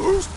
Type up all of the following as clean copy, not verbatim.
Who's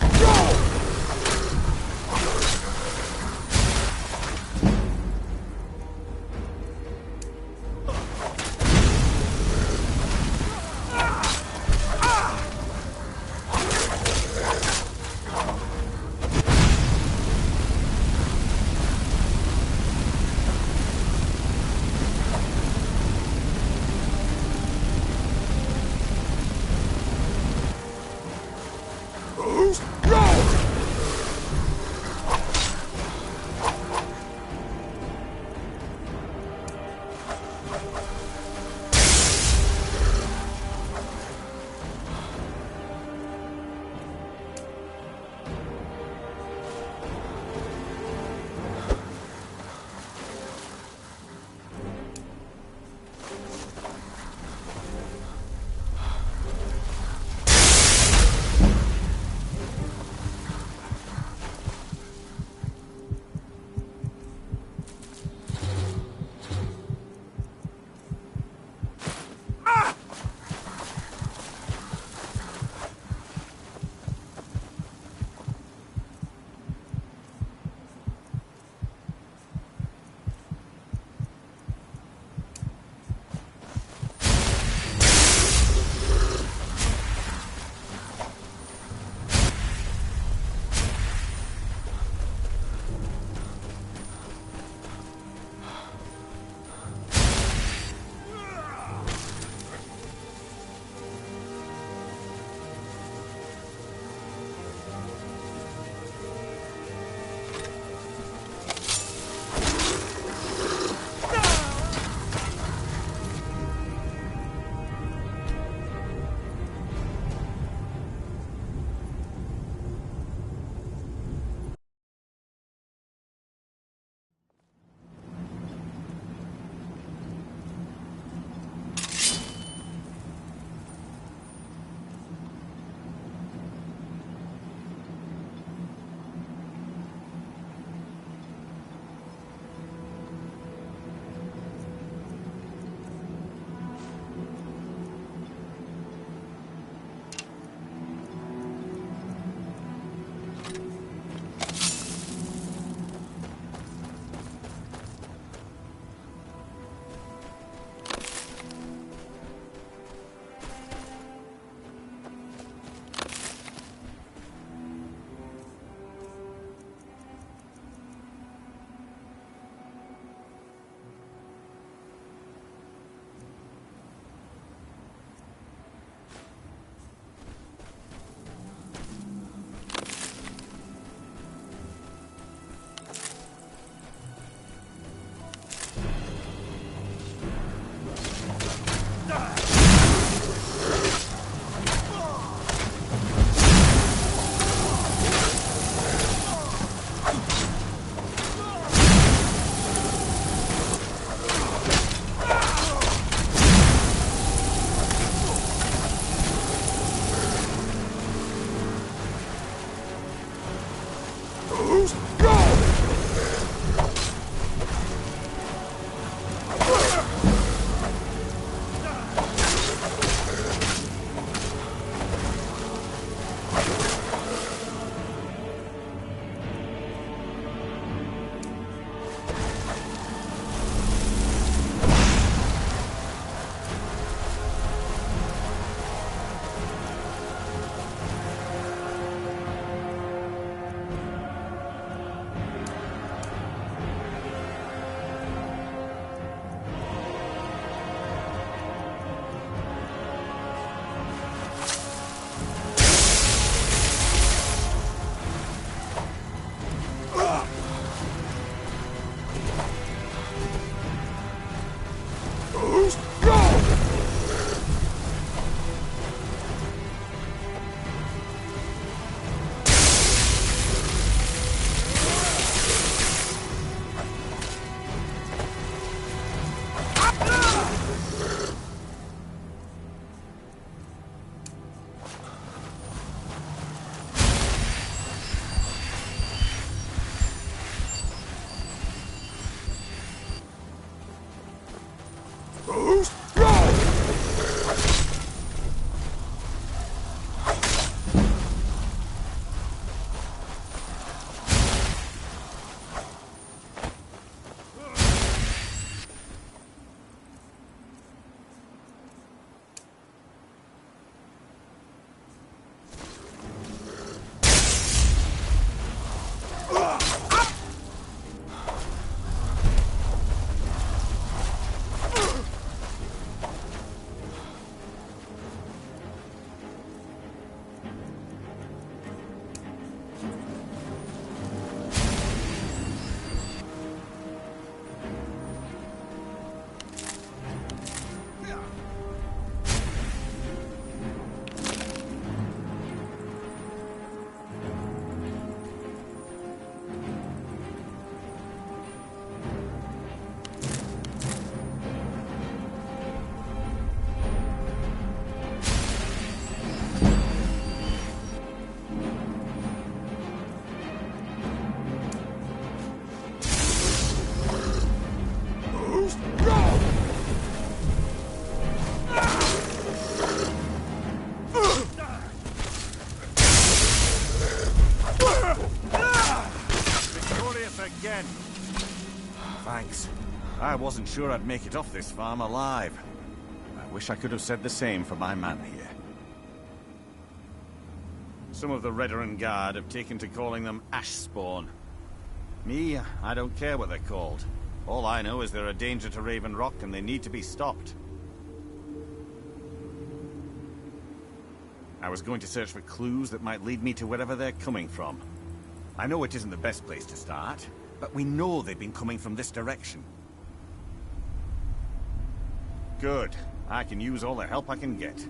I wasn't sure I'd make it off this farm alive. I wish I could have said the same for my man here. Some of the Redoran Guard have taken to calling them Ashspawn. Me, I don't care what they're called. All I know is they're a danger to Raven Rock and they need to be stopped. I was going to search for clues that might lead me to wherever they're coming from. I know it isn't the best place to start, but we know they've been coming from this direction. Good. I can use all the help I can get.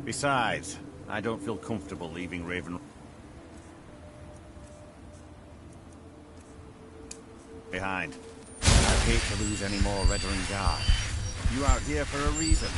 Besides, I don't feel comfortable leaving Raven behind. I'd hate to lose any more Redoran Guard. You out here for a reason.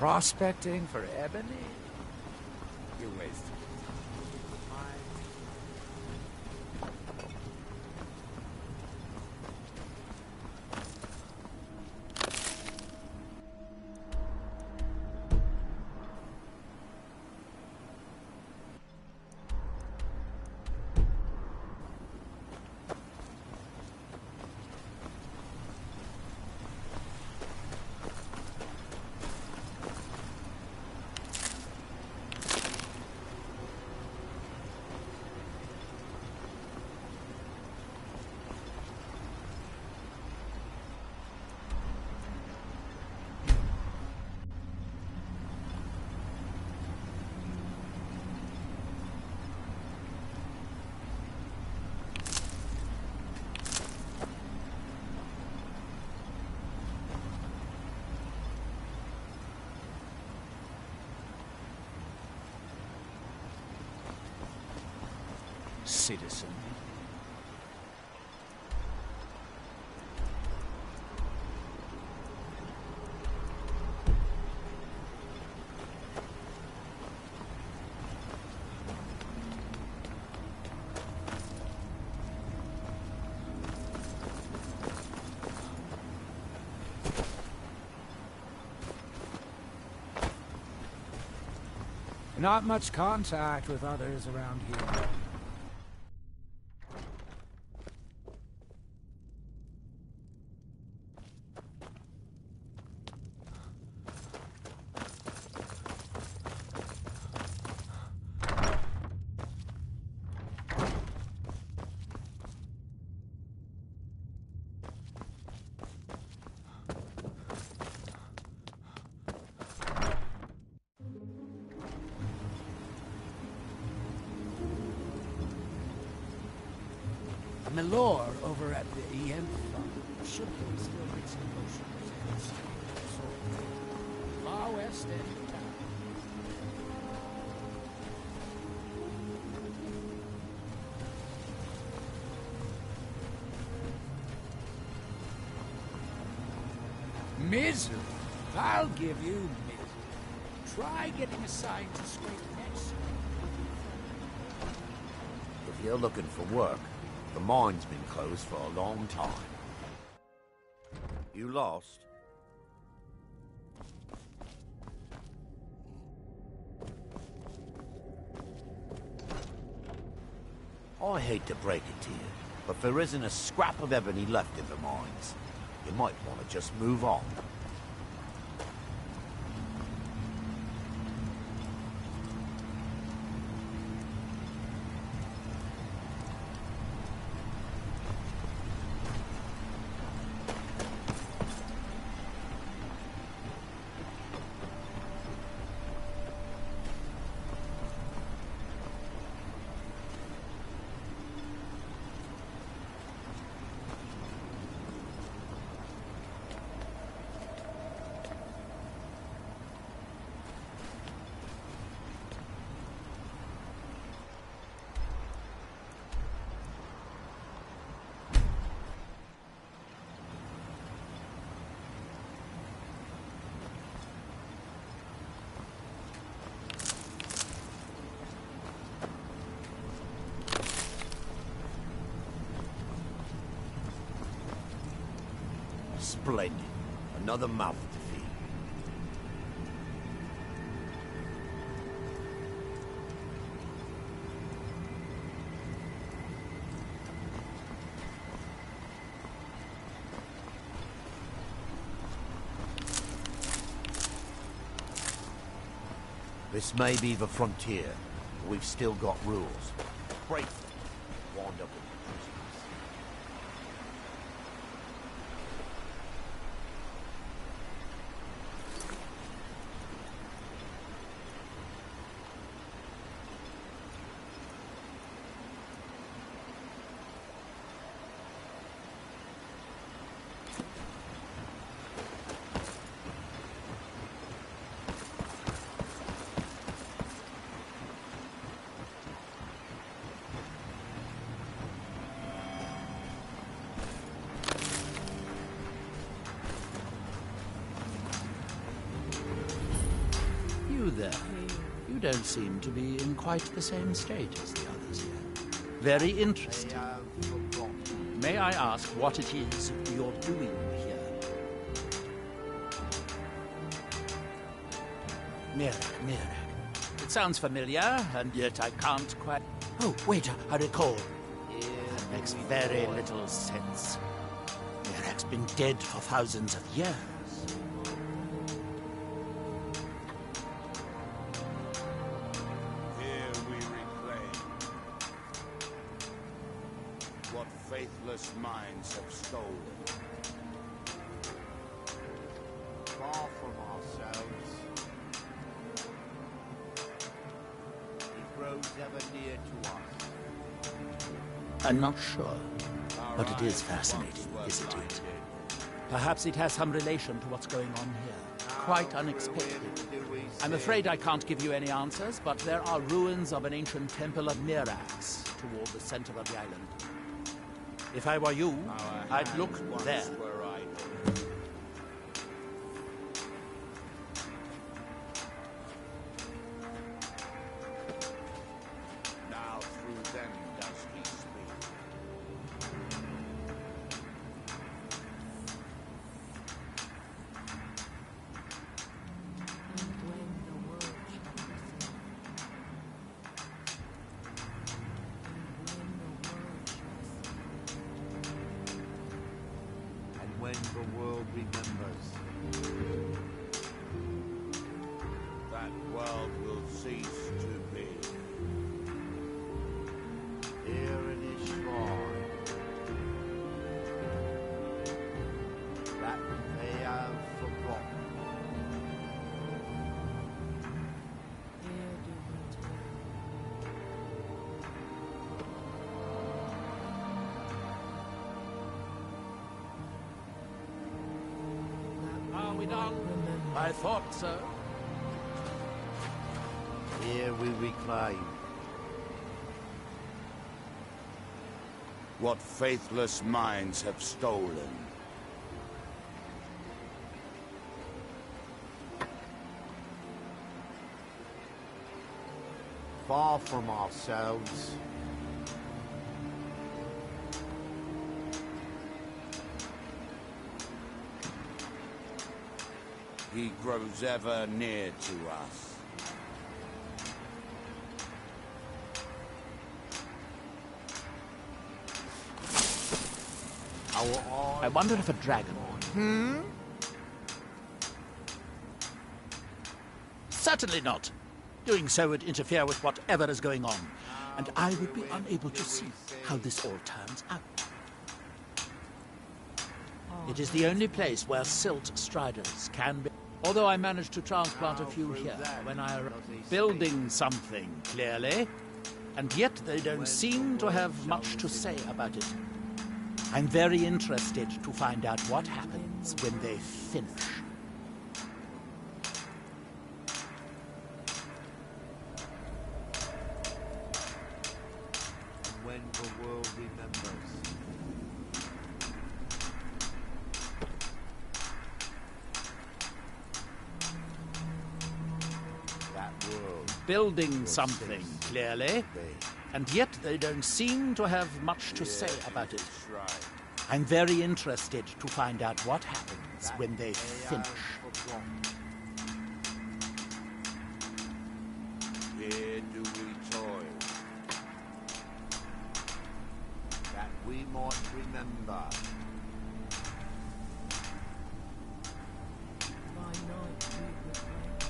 Prospecting for ebony? You're wasting citizen. Not much contact with others around here. Milor over at the EM Fund should be still makes emotions. Far west end of town. Misery. I'll give you misery. Try getting assigned to Scrape next. If you're looking for work, The mine's been closed for a long time. You lost? I hate to break it to you, but there isn't a scrap of ebony left in the mines. You might want to just move on. Splendid. Another mouth to feed. This may be the frontier, but we've still got rules. Break them. Wind up with the prisoners. You there. You don't seem to be in quite the same state as the others here. Very interesting. May I ask what it is you're doing here? Mirac. It sounds familiar, and yet I can't quite... Oh, wait, I recall. That makes very little sense. Mirac's been dead for thousands of years. What faithless minds have stolen. Far from ourselves, it grows ever near to us. I'm not sure, but it is fascinating, isn't it? Perhaps it has some relation to what's going on here. Quite unexpected. I'm afraid I can't give you any answers, but there are ruins of an ancient temple of Mirax toward the center of the island. If I were you, I'd look there. Now through them does he speak. And when the world remembers, that world will cease to be. Here in his shrine, that they have forgotten. Are we done? I thought so. Here we reclaim. What faithless minds have stolen. Far from ourselves, He grows ever near to us. I wonder if a dragon... Certainly not. Doing so would interfere with whatever is going on, and I would be unable to see how this all turns out. It is the only place where silt striders can be... Although I managed to transplant a few here when I arrived. Building something, clearly, and yet they don't seem to have much to say about it. I'm very interested to find out what happens when they finish. When the world remembers. That world. Building something, clearly, and yet they don't seem to have much to say about it. I'm very interested to find out what happens when they finish. Here do we toil, That we might remember. By night we would wait.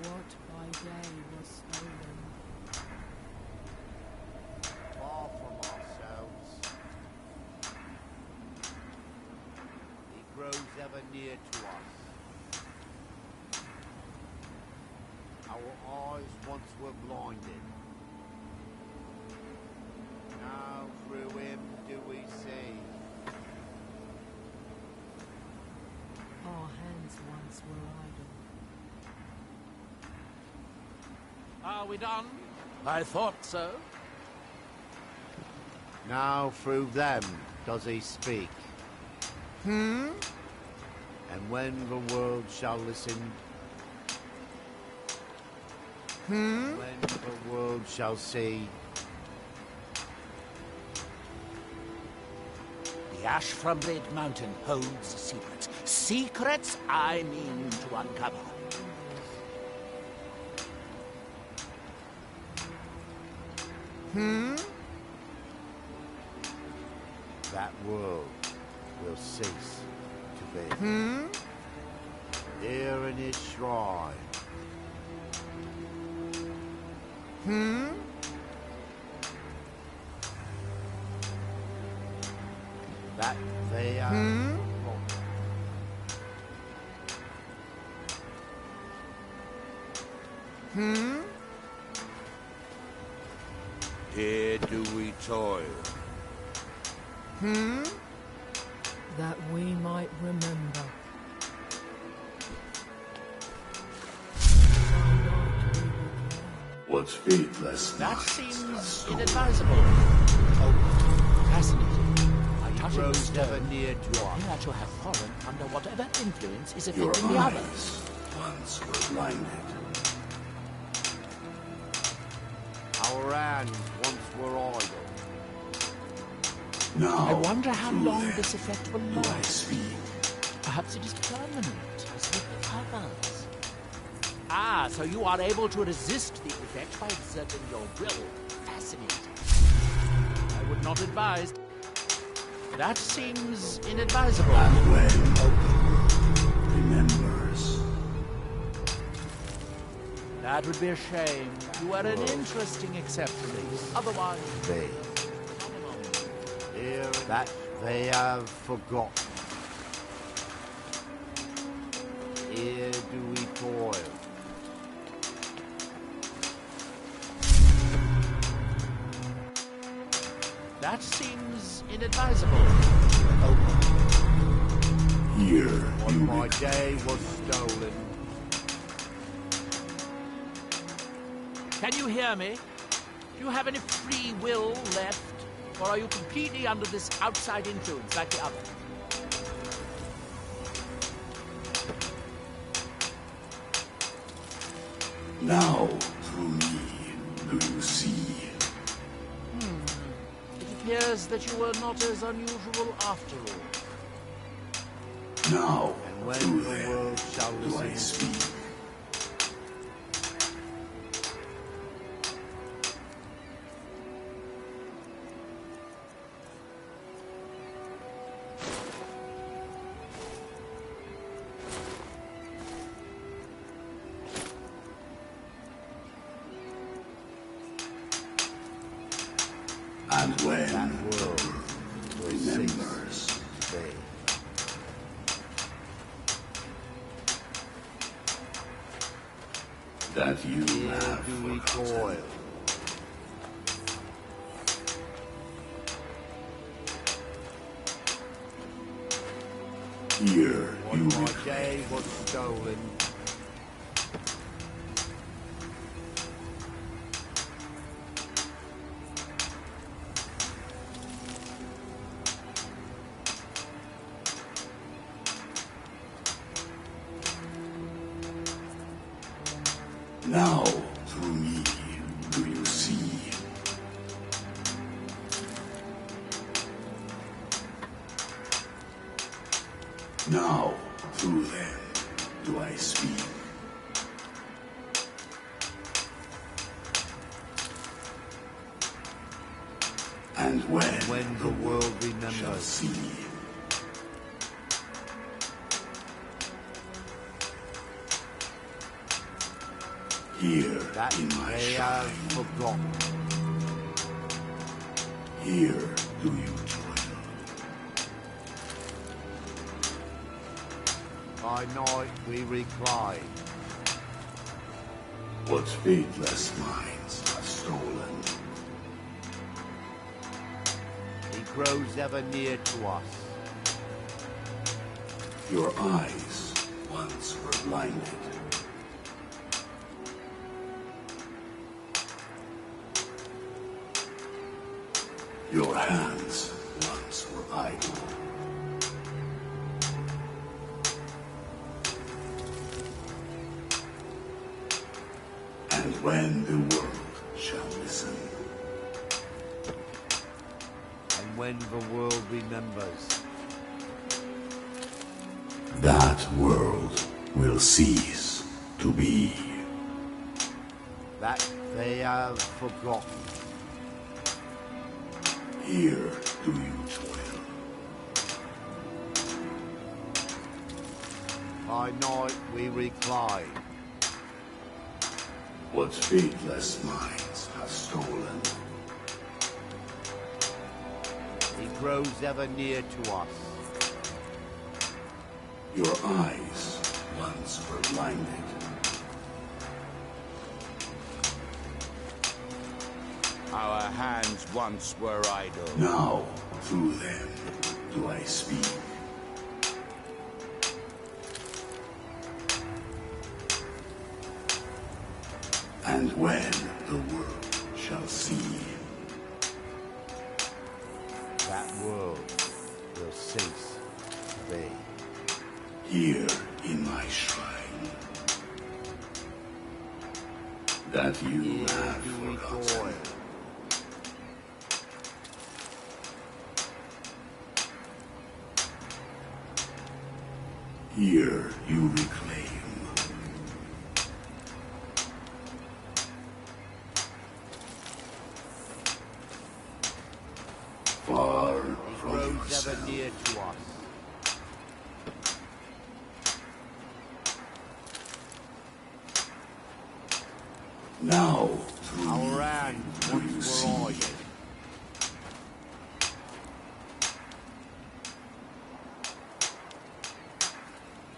What by day was stolen, Far from ourselves. He grows ever near to us. Our eyes once were blinded. Now through him do we see. our hands once were idle. Are we done? I thought so. Now through them does he speak. And when the world shall listen, when the world shall see, The ash from Red Mountain holds secrets. Secrets I mean to uncover. that world will cease to be. Here in his shrine. That they are. here do we toil, That we might remember. What's faithless? That seems inadvisable. Oh, fascinating. I touch it with Grows ever stone. near to us. Appear to have fallen under whatever influence is Your affecting the others. eyes once were blinded. Our hands once were idle. Now, I wonder how through long them this effect will do I last. speak. Perhaps it is permanent, as with the others. Ah, so you are able to resist the effect by exerting your will. Fascinating. I would not advise. That seems inadvisable. And when remembers. That would be a shame. You are an interesting exception. Otherwise, They. Here that they have forgotten. Here do we toil. that seems inadvisable. Here When you my day was stolen. Can you hear me? Do you have any free will left? Or are you completely under this outside influence like the others? Now, through me, do you see? It appears that you were not as unusual after all. Now, And when through the them, world shall do I listen. speak? And when That the world world will remembers cease today. that you Here have do we forgotten. toil. Here What you my reclaim. day was stolen. Now, through me, do you see? Now, through them, do I speak? And when the world shall remembers. see, here That in my they have shrine, forgotten. here do you toil. By night we recline. What faithless minds have stolen. He grows ever near to us. Your eyes once were blinded. Your hands once were idle. And when the world shall listen, And when the world remembers. that world will cease to be. That they have forgotten. Here do you toil. By night we recline. What faithless minds have stolen. He grows ever near to us. Your eyes once were blinded. Our hands once were idle. Now, through them, do I speak. And when the world shall see, That world will cease to be. here in my shrine, that you Here have do we forgotten. toil. Here you reclaim. Far He from grows yourself. ever near to us. Now, through Our me, hands do you once see? were idle.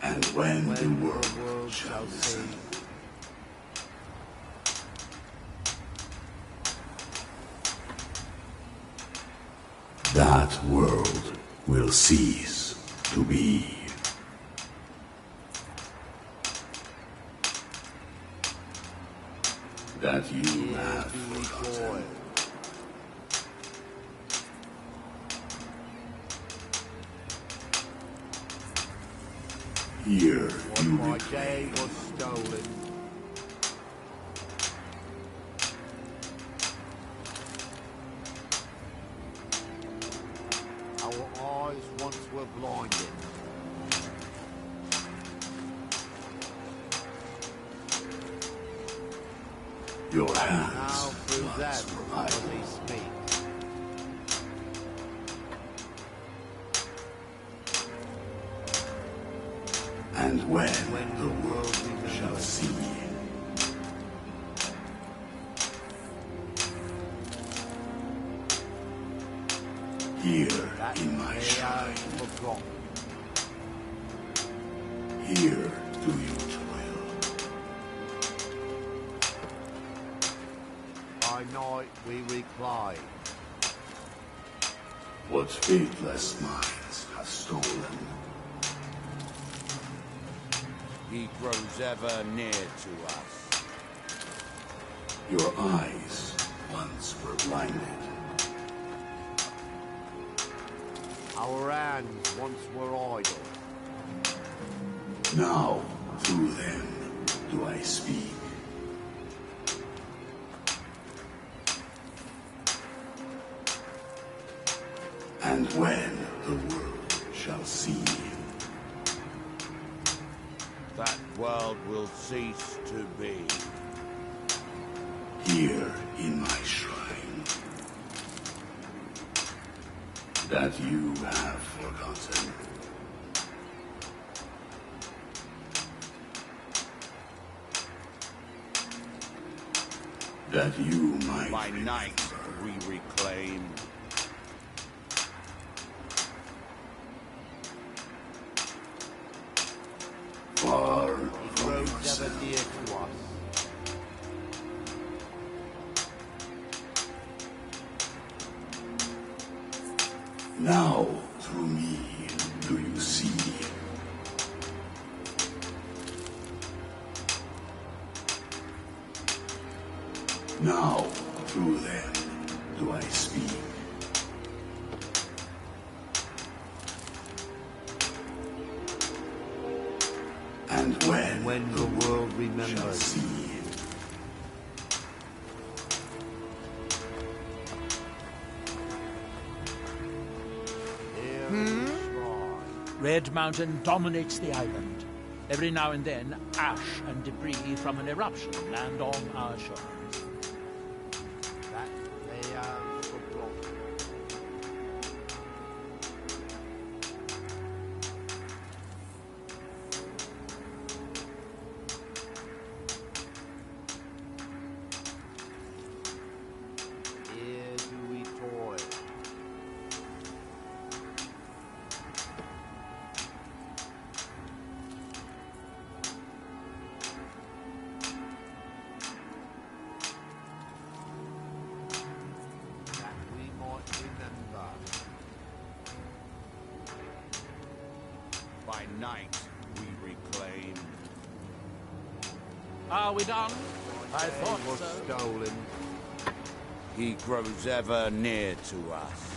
And when When the world shall shall listen, see. that world will cease to be. That you Here have do we forgotten. toil. Here What you my reclaim. day was stolen. Your Now hands through once them were will idle. they speak. And when When the world shall remembers. see here That in my they shrine, are forgotten. here do you toil. By night we recline. What faithless minds have stolen. He grows ever near to us. Your eyes once were blinded. Our hands once were idle. Now through them do I speak. And when the world shall see, That world will cease to be. here in my shrine, that you have forgotten. That you might By night we reclaim. far He from grows ever yourself. near to us. Now through me do you see. Now through them do I speak. And when The world shall remembers. see. Here in the shrine. Red Mountain dominates the island. Every now and then, ash and debris from an eruption land on our shores. That they are forgotten. Here do we toil. That we might remember. By night we reclaim. Are we done? I They thought were so. stolen. He grows ever near to us.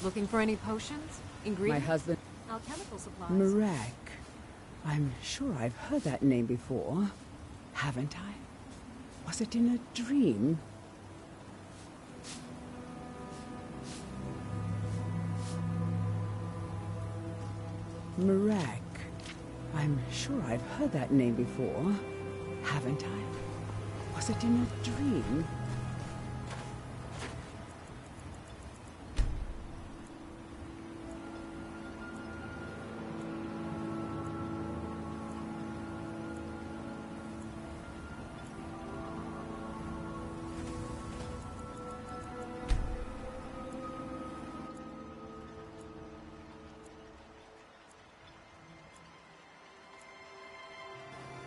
Looking for any potions? My Ingredients? husband, Alchemical supplies? Mirak. I'm sure I've heard that name before. Haven't I? Was it in a dream? Mirak. I'm sure I've heard that name before. Haven't I? Was it in a dream?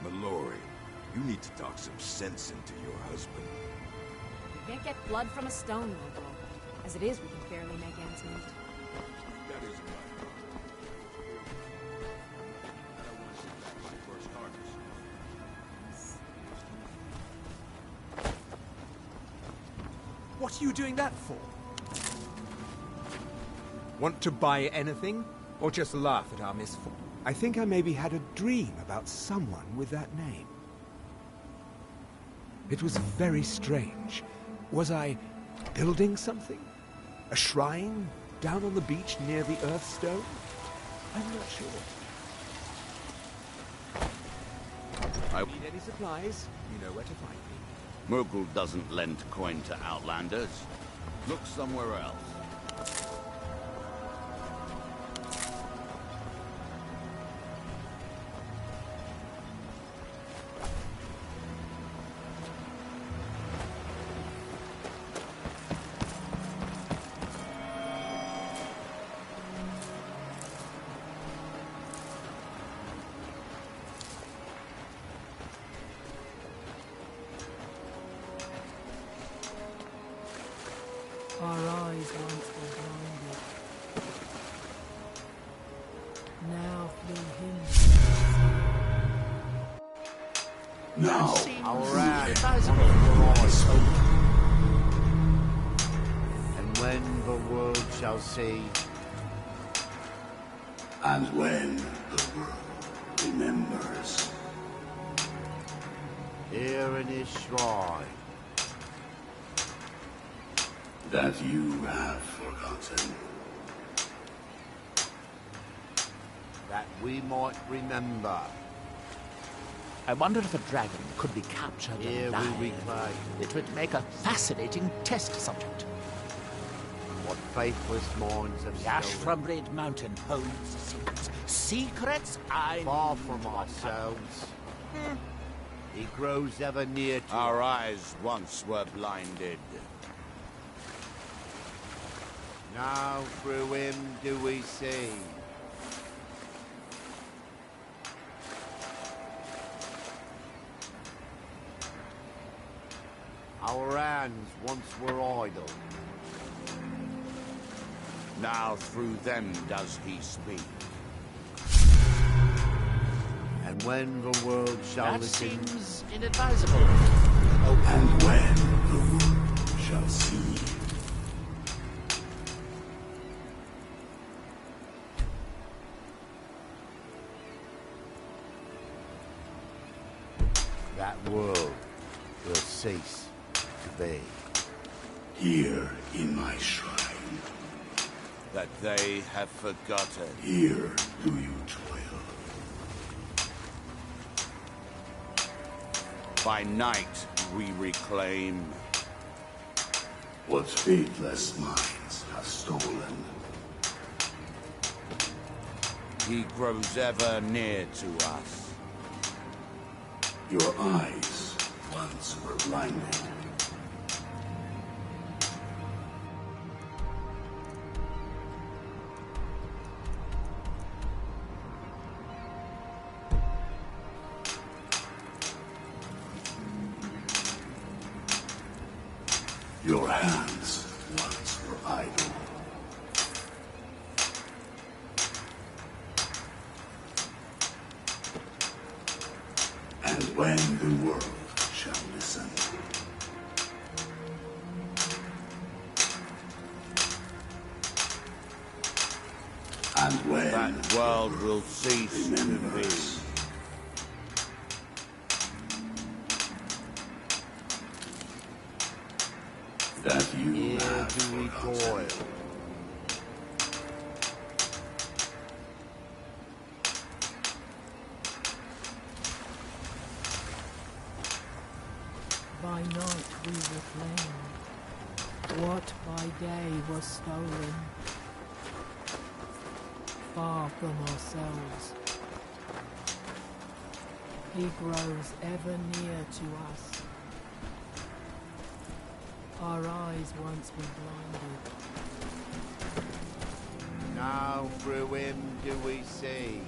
Mallory, you need to talk some sense into your husband. We can't get blood from a stone, Lobo. As it is, we can barely make ends meet. That isn't my problem. I don't want to see back my first harvest. What What are you doing that for? Want to buy anything? Or just laugh at our misfortune? I think I maybe had a dream about someone with that name. It was very strange. Was I building something? A shrine down on the beach near the Earthstone? I'm not sure. Need any supplies? You know where to find me. Murgle doesn't lend coin to outlanders. Look somewhere else. Our eyes once were blinded. Now through him. Now, Our eyes were open. And when the world shall see, and when the world remembers, here in his shrine, that you have forgotten, that we might remember, I wonder if a dragon could be captured here alive. we reclaim It would make a fascinating test subject. what faithless minds have The ash stolen. from Red Mountain holds secrets. Secrets I Far from ourselves, he grows ever near to Our eyes once were blinded. now through him do we see. Our hands once were idle, Now through them does he speak. and when the world shall That listen, seems inadvisable. and when the world shall see. that world will cease to be. Here in my shrine, That they have forgotten. here do you toil. By night we reclaim. What faithless minds have stolen. He grows ever near to us. Your eyes once were blinded. Your hands once were idle. And when the world shall listen, and when That world will cease to be. remembers, that you Here have do we forgotten. toil, By night we reclaim what by day was stolen. Far from ourselves, he grows ever near to us. Our eyes once were blinded. now through him do we see.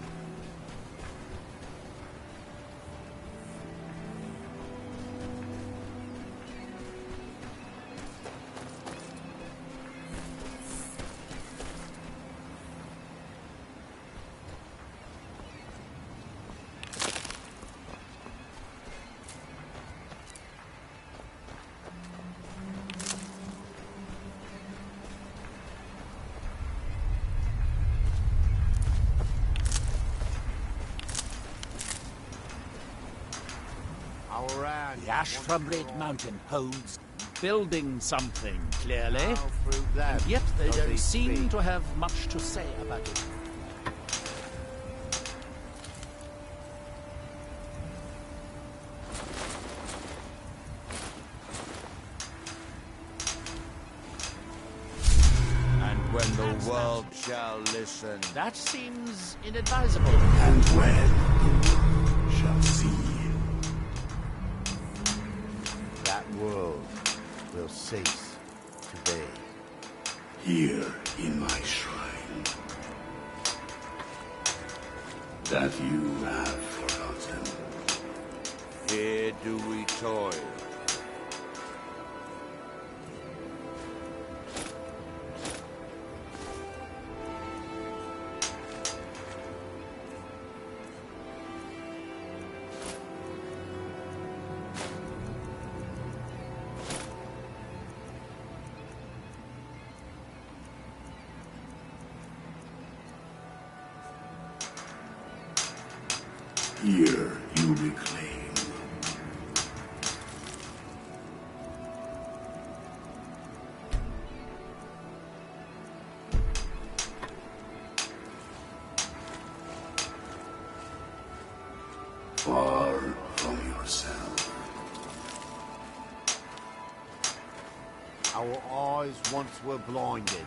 The Ashfrumblade Mountain holds building something, clearly. And yet they don't seem to have much to say about it. When the world shall listen. That seems inadvisable. And when the world shall see. That world will cease to be. Here in my shrine. That you have forgotten. Here do we toil. Here you reclaim. Far from yourself. Our eyes once were blinded.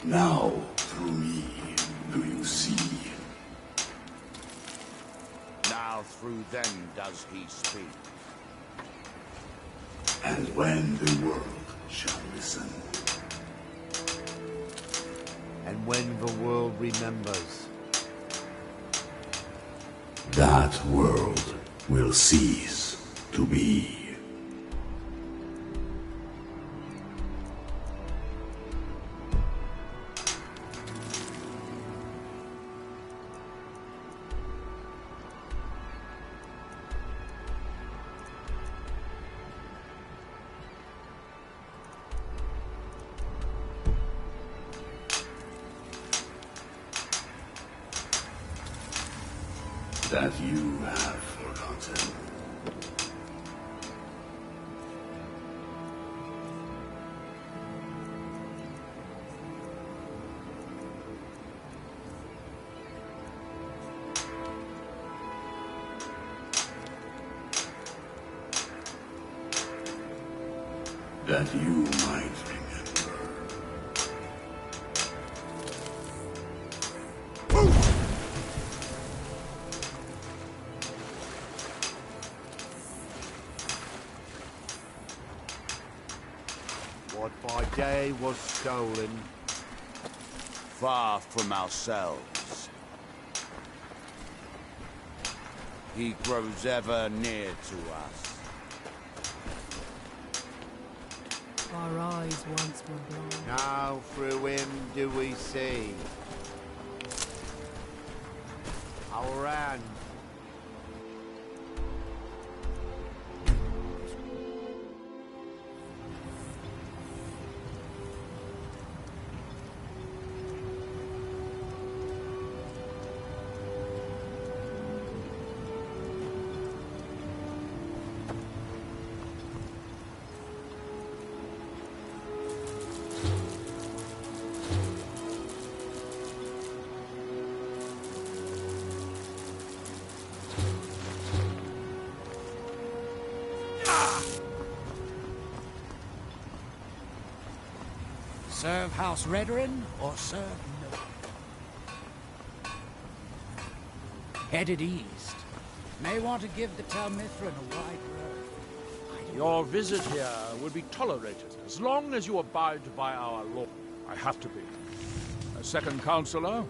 Now, through me, do you see? Now through them does he speak. And when the world shall listen. And when the world remembers. That world will cease to be. That you have forgotten. That you might remember. What by day was stolen. Far from ourselves. He grows ever near to us. Our eyes once were blind. Now through him do we see. Our hand. Serve House Redoran or serve no one. Headed east. May want to give the Tel Mithrin a wide berth. Your visit here will be tolerated as long as you abide by our law. I have to be. As second counselor,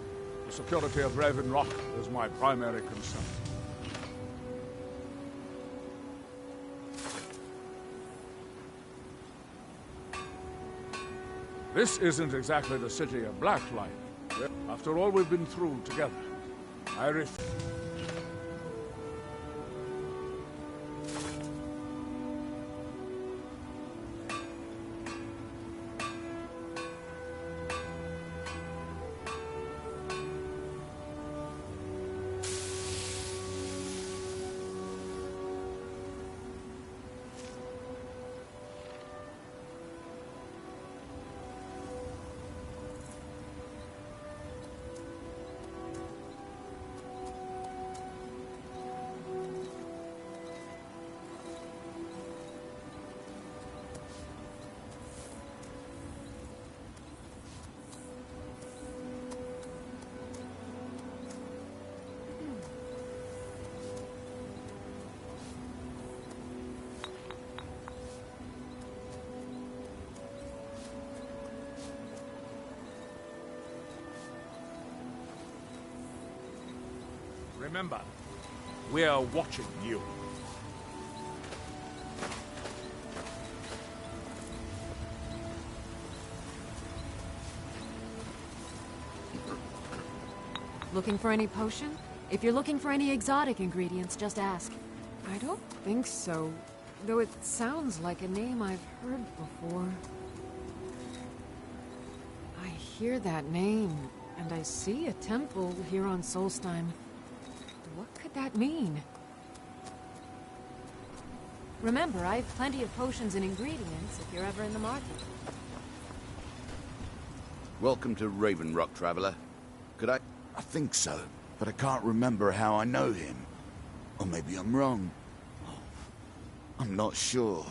the security of Raven Rock is my primary concern. This isn't exactly the city of Blacklight. After all we've been through together, I Remember, we're watching you. Looking for any potion? If you're looking for any exotic ingredients, just ask. I don't think so, though it sounds like a name I've heard before. I hear that name, and I see a temple here on Solstheim. What could that mean? Remember, I have plenty of potions and ingredients if you're ever in the market. Welcome to Raven Rock, traveler. Could I... I think so, but I can't remember how I know him. Or maybe I'm wrong. I'm not sure.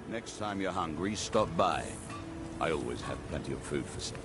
Next time you're hungry, stop by. I always have plenty of food for sale.